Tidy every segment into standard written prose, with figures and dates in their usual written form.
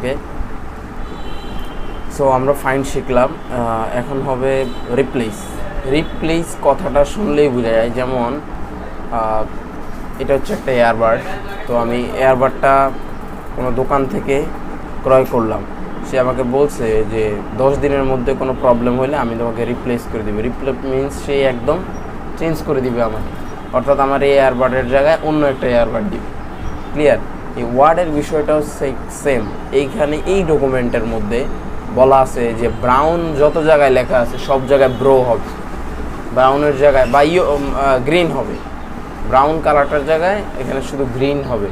ওকে, so আমরা find শিখলাম। এখন হবে রিপ্লেস কথাটা শুনলেই বোঝা যায়। যেমন এটা হচ্ছে একটা এয়ারবাড, তো আমি এয়ারবাডটা কোনো দোকান থেকে ক্রয় করলাম, সে আমাকে বলছে যে 10 দিনের মধ্যে কোনো প্রবলেম হলে আমি তোমাকে রিপ্লেস করে দেবো। রিপ্লেস মিনস সে একদম চেঞ্জ করে দিবে আমাকে, অর্থাৎ আমার এই এয়ারবাডের জায়গায় অন্য একটা এয়ারবাড দিবে। ক্লিয়ার? এই ওয়ার্ডের বিষয়টাও সেম। এইখানে এই ডকুমেন্টের মধ্যে বলা আছে যে ব্রাউন যত জায়গায় লেখা আছে সব জায়গায় ব্রো হবে, ব্রাউনের জায়গায় বা গ্রিন হবে, ব্রাউন কালারটার জায়গায় এখানে শুধু গ্রিন হবে,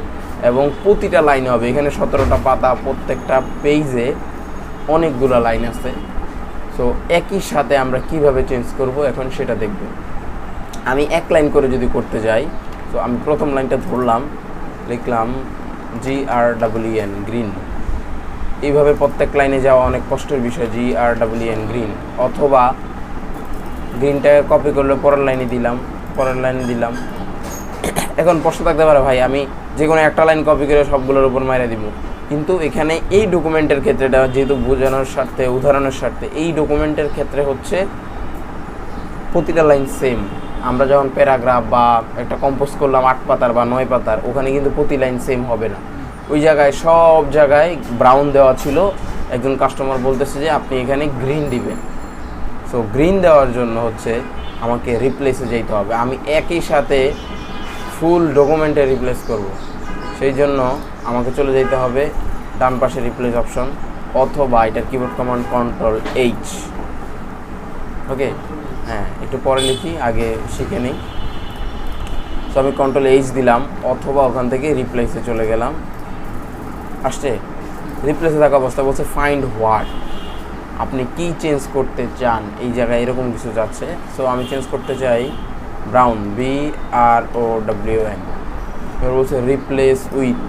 এবং প্রতিটা লাইনে হবে। এখানে 17টা পাতা, প্রত্যেকটা পেজে অনেকগুলো লাইন আছে। সো একই সাথে আমরা কিভাবে চেঞ্জ করব এখন সেটা দেখব। আমি এক লাইন করে যদি করতে যাই, তো আমি প্রথম লাইনটা ধরলাম, লিখলাম GREEN গ্রিন। এইভাবে প্রত্যেক লাইনে যাওয়া অনেক কষ্টের বিষয়, GREEN গ্রিন। অথবা গ্রিনটাকে কপি করলে পরের লাইনে দিলাম। এখন প্রশ্ন থাকতে পারে, ভাই আমি যে কোনো একটা লাইন কপি করে সবগুলোর উপর মাইরে দিব, কিন্তু এখানে এই ডকুমেন্টের ক্ষেত্রে, এটা যেহেতু বোঝানোর স্বার্থে, উদাহরণের স্বার্থে, এই ডকুমেন্টের ক্ষেত্রে হচ্ছে প্রতিটা লাইন সেম। আমরা যখন প্যারাগ্রাফ বা একটা কম্পোজ করলাম 8 পাতার বা 9 পাতার, ওখানে কিন্তু প্রতি লাইন সেম হবে না। ওই জায়গায় সব জায়গায় ব্রাউন দেওয়া ছিল, একজন কাস্টমার বলতেছে যে আপনি এখানে গ্রিন দিবেন। সো গ্রিন দেওয়ার জন্য হচ্ছে আমাকে রিপ্লেসে যেতে হবে। আমি একই সাথে ফুল ডকুমেন্টে রিপ্লেস করব, সেই জন্য আমাকে চলে যেতে হবে ডান পাশে রিপ্লেস অপশন, অথবা এটার কিবোর্ড কমান্ড Ctrl+H। ওকে, হ্যাঁ, একটু পরে লিখি, আগে শিখে নিই। সো আমি Ctrl+H দিলাম, অথবা ওখান থেকে রিপ্লেসে চলে গেলাম। আসছে রিপ্লেসে থাকা অবস্থা বলছে ফাইন্ড হোয়াট, আপনি কি চেঞ্জ করতে চান, এই জায়গায় এরকম কিছু যাচ্ছে। সো আমি চেঞ্জ করতে চাই ব্রাউন, BROWN। এবার বলছে রিপ্লেস উইথ।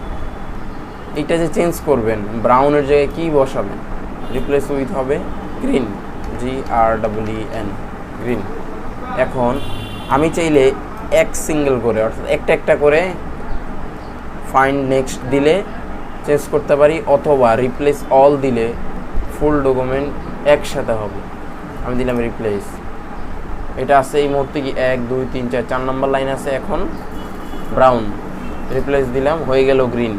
এইটা যে চেঞ্জ করবেন, ব্রাউনের জায়গায় কি বসাবেন, রিপ্লেস উইথ হবে গ্রিন, GREEN গ্রিন। এখন আমি চাইলে এক সিঙ্গেল করে, অর্থাৎ একটা করে ফাইন্ড নেক্সট দিলে চেঞ্জ করতে পারি, অথবা রিপ্লেস অল দিলে ফুল ডকুমেন্ট একসাথে হবে। আমি দিলাম রিপ্লেস। এটা আছে এই মুহূর্তে কি 1 2 3 4 নম্বর লাইন আছে। এখন ব্রাউন, রিপ্লেস দিলাম, হয়ে গেল গ্রিন,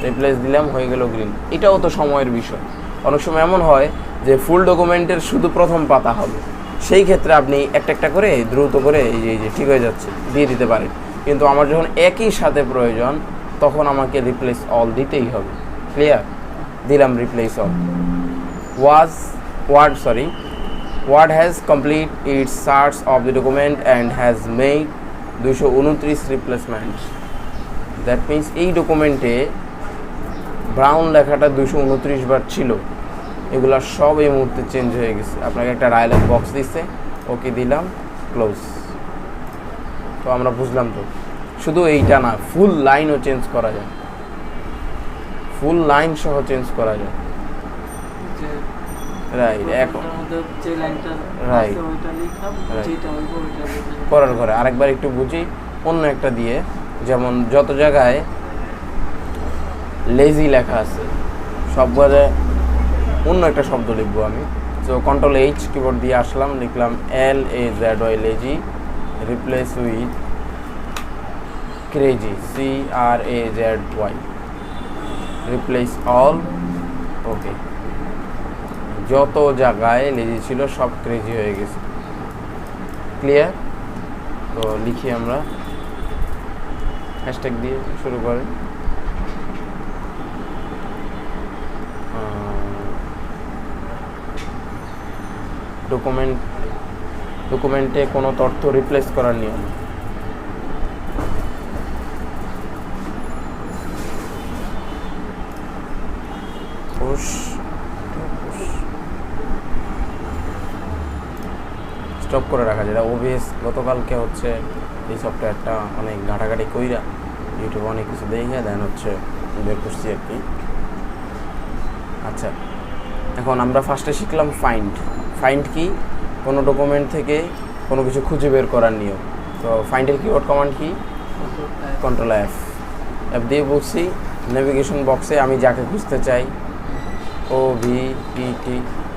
রিপ্লেস দিলাম, হয়ে গেল গ্রিন। এটাও তো সময়ের বিষয়। অনেক সময় এমন হয় যে ফুল ডকুমেন্টের শুধু প্রথম পাতা হবে, সেই ক্ষেত্রে আপনি একটা করে দ্রুত করে এই যে ঠিক হয়ে যাচ্ছে দিয়ে দিতে পারেন। কিন্তু আমার যখন একই সাথে প্রয়োজন, তখন আমাকে রিপ্লেস অল দিতেই হবে। ক্লিয়ার? দিলাম replace all. Word has complete its search of the document and has made 229 replacements. That means এই ডকুমেন্টে ব্রাউন লেখাটা 229 বার ছিল, এগুলো সব এই মুহূর্তে চেঞ্জ হয়ে গেছে। আপনাকে একটা ডায়ালগ বক্স দিচ্ছে, ওকে দিলাম, ক্লোজ। তো আমরা বুঝলাম তো, শুধু এইটা না, ফুল লাইনও চেঞ্জ করা যায়, ফুল লাইন সহ চেঞ্জ করা যায়। রাইট, এখন রাইট পরের ঘরে আরেকবার একটু বুঝি অন্য একটা দিয়ে। যেমন যত জায়গায় লেজি লেখা আছে সব জায়গায় অন্য একটা শব্দ লিখবো আমি। তো Ctrl+H কিবোর্ড দিয়ে আসলাম, লিখলাম LAZY lazy, replace with crazy, CRAZY, replace all. Okay, যত জায়গায় লেজি ছিল সব ক্রেজি হয়ে গেছে। ক্লিয়ার? তো লিখি আমরা, হ্যাশট্যাগ দিয়ে শুরু করেন। ডকুমেন্টে কোনো তথ্য রিপ্লেস করার নিয়ম। স্টপ করে রাখা, যেটা OBS গতকালকে হচ্ছে এই সফটওয়্যারটা অনেক ঘাটাঘাটি কইরা ইউটিউবে অনেক কিছু দেখে দেন হচ্ছে বের করছি আর কি। আচ্ছা, এখন আমরা ফার্স্টে শিখলাম ফাইন্ড কি, কোনো ডকুমেন্ট থেকে কোনো কিছু খুঁজে বের করার নিয়ম। তো ফাইন্ডের কিওয়ার্ড কমান্ড কি, Ctrl+F দিয়ে বলছি নেভিগেশন বক্সে আমি যাকে খুঁজতে চাই OVET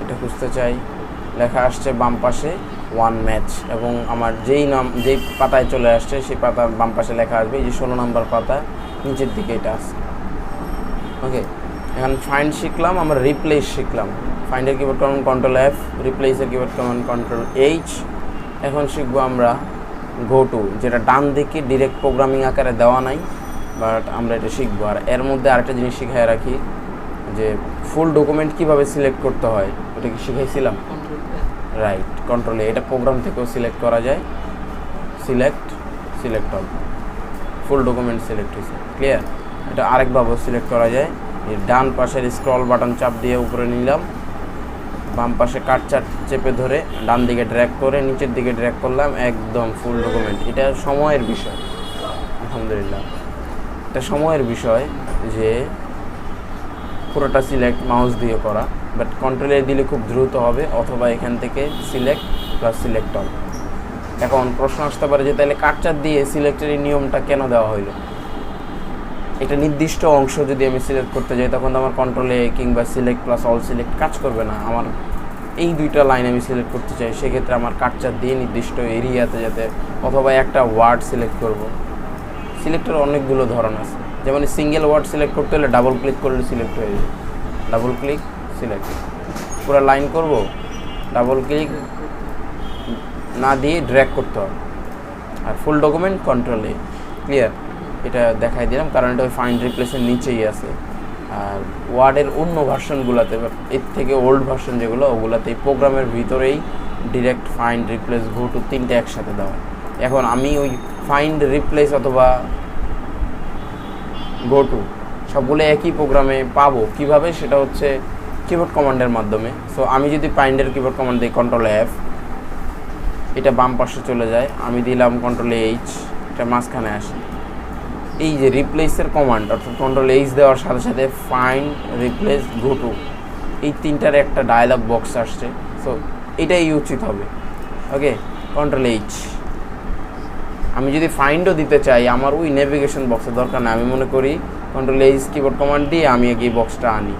এটা খুঁজতে চাই, লেখা আসছে বাম পাশে 1 ম্যাচ, এবং আমার যেই পাতায় চলে আসছে সেই পাতার বাম পাশে লেখা আসবে এই যে 16 নম্বর পাতা নিচের দিকে এটা আছে। ওকে, এখন ফাইন্ড শিখলাম, আমরা রিপ্লেস শিখলাম। ফাইন্ডের কিবোর্ড কমান্ড কন্ট্রোল F, রিপ্লেসের কিবোর্ড কমান্ড কন্ট্রোল H। এখন শিখবো আমরা গো টু, যেটা ডান দিকে ডিরেক্ট প্রোগ্রামিং আকারে দেওয়া নাই, বাট আমরা এটা শিখবো। আর এর মধ্যে আরেকটা জিনিস শিখাই রাখি, যে ফুল ডকুমেন্ট কিভাবে সিলেক্ট করতে হয়, ওটা কি শিখাইছিলাম? রাইট, কন্ট্রোল A, এটা প্রোগ্রাম থেকেও সিলেক্ট করা যায়। সিলেক্ট অল, ফুল ডকুমেন্ট সিলেক্ট হয়েছে, ক্লিয়ার? এটা আরেকভাবেও সিলেক্ট করা যায়। এই ডান পাশের স্ক্রল বাটন চাপ দিয়ে উপরে নিলাম, বাম পাশে কাটচাট চেপে ধরে ডান দিকে ড্র্যাগ করে নিচের দিকে ড্র্যাগ করলাম, একদম ফুল ডকুমেন্ট। এটা সময়ের বিষয়, আলহামদুলিল্লাহ এটা সময়ের বিষয় যে পুরোটা সিলেক্ট মাউস দিয়ে করা, বাট কন্ট্রোল A দিলে খুব দ্রুত হবে, অথবা এখান থেকে সিলেক্ট প্লাস সিলেক্ট অল। এখন প্রশ্ন আসতে পারে যে তাহলে কাটচাট দিয়ে সিলেক্টের নিয়মটা কেন দেওয়া হইলো? এটা নির্দিষ্ট অংশ যদি আমি সিলেক্ট করতে যাই তখন তো আমার কন্ট্রোল A কিংবা সিলেক্ট প্লাস অল সিলেক্ট কাজ করবে না। আমার এই দুইটা লাইন আমি সিলেক্ট করতে চাই, সেক্ষেত্রে আমার কাটচাট দিয়ে নির্দিষ্ট এরিয়াতে যেতে, অথবা একটা ওয়ার্ড সিলেক্ট করব। সিলেক্টের অনেকগুলো ধরন আছে, যেমন সিঙ্গেল ওয়ার্ড সিলেক্ট করতে হলে ডাবল ক্লিক করলে সিলেক্ট হয়ে যাবে, ডাবল ক্লিক সিলেক্ট। পুরো লাইন করব, ডাবল ক্লিক না দিয়ে ড্র্যাগ করতে হবে। আর ফুল ডকুমেন্ট কন্ট্রোল A, ক্লিয়ার? এটা দেখাই দিলাম কারণ এটা ওই ফাইন্ড রিপ্লেসের নিচেই আছে। আর ওয়ার্ডের অন্য ভার্সনগুলোতে, এর থেকে ওল্ড ভার্সন যেগুলো, ওগুলোতে এই প্রোগ্রামের ভিতরেই direct find replace go to তিনটে একসাথে দেওয়া। এখন আমি ওই ফাইন্ড রিপ্লেস অথবা গো টু সবগুলো একই প্রোগ্রামে পাবো কিভাবে, সেটা হচ্ছে কিবোর্ড কমান্ডের মাধ্যমে। সো আমি যদি ফাইন্ডের কিবোর্ড কমান্ড দিই কন্ট্রোল F, এটা বাম পাশে চলে যায়, আমি দিলাম কন্ট্রোল H, এটা মাঝখানে আসে। এই যে রিপ্লেসের কমান্ড অর্থাৎ কন্ট্রোল H দেওয়ার সাথে সাথে ফাইন্ড রিপ্লেস গো টু এই তিনটার একটা ডায়ালগ বক্স আসছে। সো এটাই উচিত হবে। ওকে, কন্ট্রোল H। আমি যদি ফাইন্ডও দিতে চাই, আমার ওই নেভিগেশন বক্সের দরকার না, আমি মনে করি কন্ট্রোল H কিবোর্ড কমান্ড দিয়ে আমি এই বক্সটা আনি।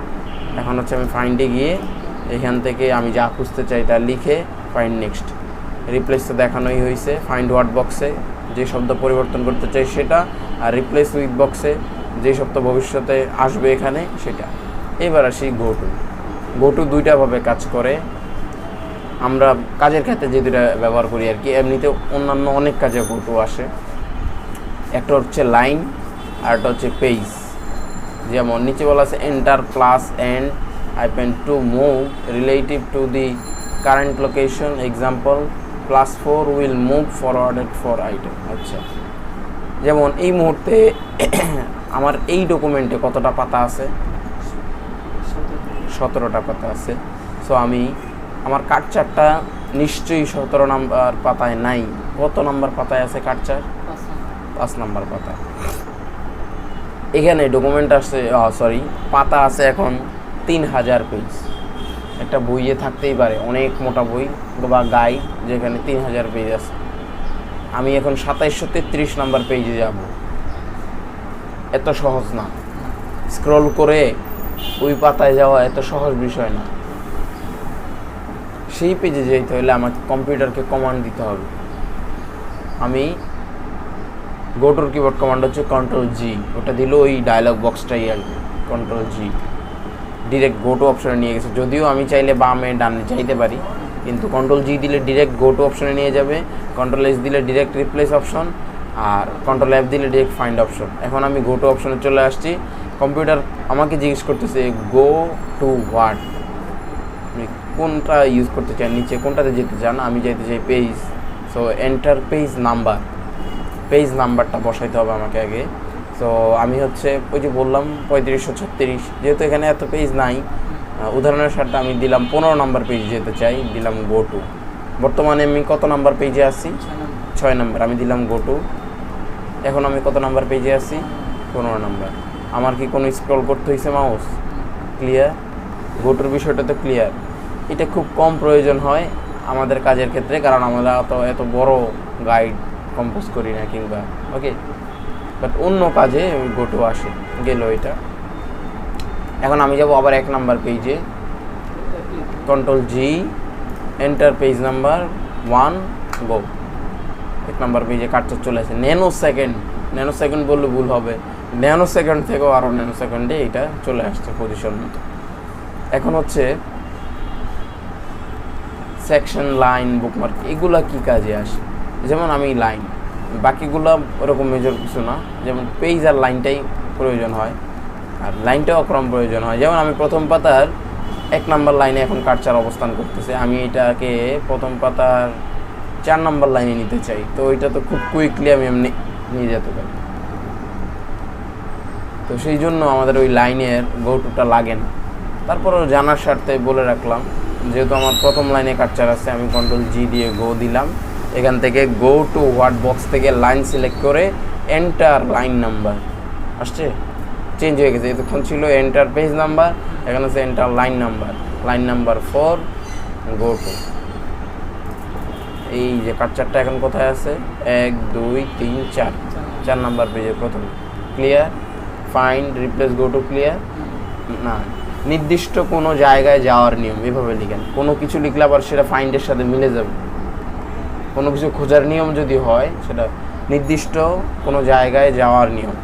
এখন হচ্ছে আমি ফাইন্ডে গিয়ে এখান থেকে আমি যা খুঁজতে চাই তা লিখে ফাইন্ড নেক্সট। রিপ্লেস তো দেখানোই হয়েছে, ফাইন্ড ওয়ার্ড বক্সে যে শব্দ পরিবর্তন করতে চাই সেটা, আর রিপ্লেস উইথ বক্সে যে শব্দ ভবিষ্যতে আসবে এখানে সেটা। এবার আসি গো টু দুইটাভাবে কাজ করে। আমরা কাজের ক্ষেত্রে যে দুটা ব্যবহার করি আর কি, এমনিতে অন্যান্য অনেক কাজে গো টু আসে। একটা হচ্ছে লাইন আর একটা হচ্ছে পেজ। যেমন নিচে বলা আছে enter plus and hyphen to move relative to the current location, example +4 will move forwarded four item. আচ্ছা, যেমন এই মুহূর্তে আমার এই ডকুমেন্টে কতটা পাতা আছে? 17টা পাতা আছে। সো আমি আমার কাটচারটা নিশ্চয়ই 17 নাম্বার পাতায় নাই। কত নাম্বার পাতায় আছে কাটচার? 5 নাম্বার পাতা। এখানে ডকুমেন্ট আছে, পাতা আছে এখন 3000 পেজ। একটা বইয়ে থাকতেই পারে অনেক মোটা বই বা গাইড যেখানে 3000 পেজ আছে। আমি এখন 2733 নাম্বার পেজে যাব। এত সহজ না, স্ক্রল করে ওই পাতায় যাওয়া এত সহজ বিষয় না। সেই পেজে যেতে হলে আমাকে কম্পিউটারকে কমান্ড দিতে হবে। আমি গো টুর কিবোর্ড কমান্ড হচ্ছে কন্ট্রোল G, ওটা দিল ওই ডায়লগ বক্সটাই আসবে, control G direct go to অপশনে নিয়ে গেছে। যদিও আমি চাইলে বামে ডানে চাইতে পারি, কিন্তু কন্ট্রোল G দিলে ডিরেক্ট গো টু অপশনে নিয়ে যাবে, কন্ট্রোল S দিলে ডিরেক্ট রিপ্লেস অপশন, আর কন্ট্রোল F দিলে ডিরেক্ট ফাইন্ড অপশন। এখন আমি গো টু অপশনে চলে আসছি। কম্পিউটার আমাকে জিজ্ঞেস করতেছে গো টু হোয়াট, কোনটা ইউজ করতে চান, নিচে কোনটাতে যেতে চান? আমি যেতে চাই পেজ। সো এন্টার পেজ নাম্বারটা বসাইতে হবে আমাকে আগে। সো আমি হচ্ছে ওই যে বললাম 3536, যেহেতু এখানে এত পেজ নাই, উদাহরণের সাথে আমি দিলাম 15 নাম্বার পেজে যেতে চাই, দিলাম গো টু। বর্তমানে আমি কত নাম্বার পেজে আছি? 6 নাম্বার, আমি দিলাম গো টু। এখন আমি কত নাম্বার পেজে আছি? 15 নাম্বার। আমার কি কোনো স্ক্রল করতে হয়েছে মাউস? ক্লিয়ার? গো টুর বিষয়টা তো ক্লিয়ার। এটা খুব কম প্রয়োজন হয় আমাদের কাজের ক্ষেত্রে, কারণ আমরা এত বড় গাইড কম্পোজ করি না কিংবা, ওকে, বাট অন্য কাজে গো টু আসে। গেল এটা। এখন আমি যাব আবার 1 নাম্বার পেজে, কন্ট্রোল জি, এন্টার পেজ নাম্বার 1, গো। 1 নাম্বার পেজে কার্সর চলে আসে। ন্যানো সেকেন্ড বললে ভুল হবে, ন্যানো সেকেন্ড থেকেও আরও ন্যানো সেকেন্ডে এটা চলে আসছে পজিশন মতো। এখন হচ্ছে সেকশন, লাইন, বুকমার্ক, এগুলা কি কাজে আসে? যেমন আমি লাইন, বাকিগুলো ওরকম মেজর কিছু না, যেমন পেজ আর লাইনটাই প্রয়োজন হয়, আর লাইনটাও ক্রম প্রয়োজন হয়। যেমন আমি প্রথম পাতার 1 নাম্বার লাইনে এখন কার্সর অবস্থান করতেছে, আমি এটাকে প্রথম পাতার 4 নাম্বার লাইনে নিতে চাই, তো ওইটা তো খুব কুইকলি আমি এমনি নিয়ে যেতে পারি। তো সেই জন্য আমাদের ওই লাইনের গো টুটা লাগে না। তারপরেও জানার স্বার্থে বলে রাখলাম, যেহেতু আমার প্রথম লাইনে কার্সর আছে, আমি কন্ট্রোল জি দিয়ে গো দিলাম। এখান থেকে গো টু ওয়ার্ড বক্স থেকে লাইন সিলেক্ট করে এন্টার লাইন নাম্বার আসছে, চেঞ্জ হয়ে গেছে। এতক্ষণ ছিল এন্টার পেজ নাম্বার, এখানে আছে enter line number 4, go to. এই যে কার্সরটা এখন কোথায় আছে? 1 2 3 4 নাম্বার পেজে প্রথম। Clear? Find, replace, go to, clear? না, নির্দিষ্ট কোনো জায়গায় যাওয়ার নিয়ম এভাবে লিখেন। কোনো কিছু লিখলে আবার সেটা ফাইন্ডের সাথে মিলে যাবে। কোনো কিছু খোঁজার নিয়ম যদি হয়, সেটা নির্দিষ্ট কোনো জায়গায় যাওয়ার নিয়ম।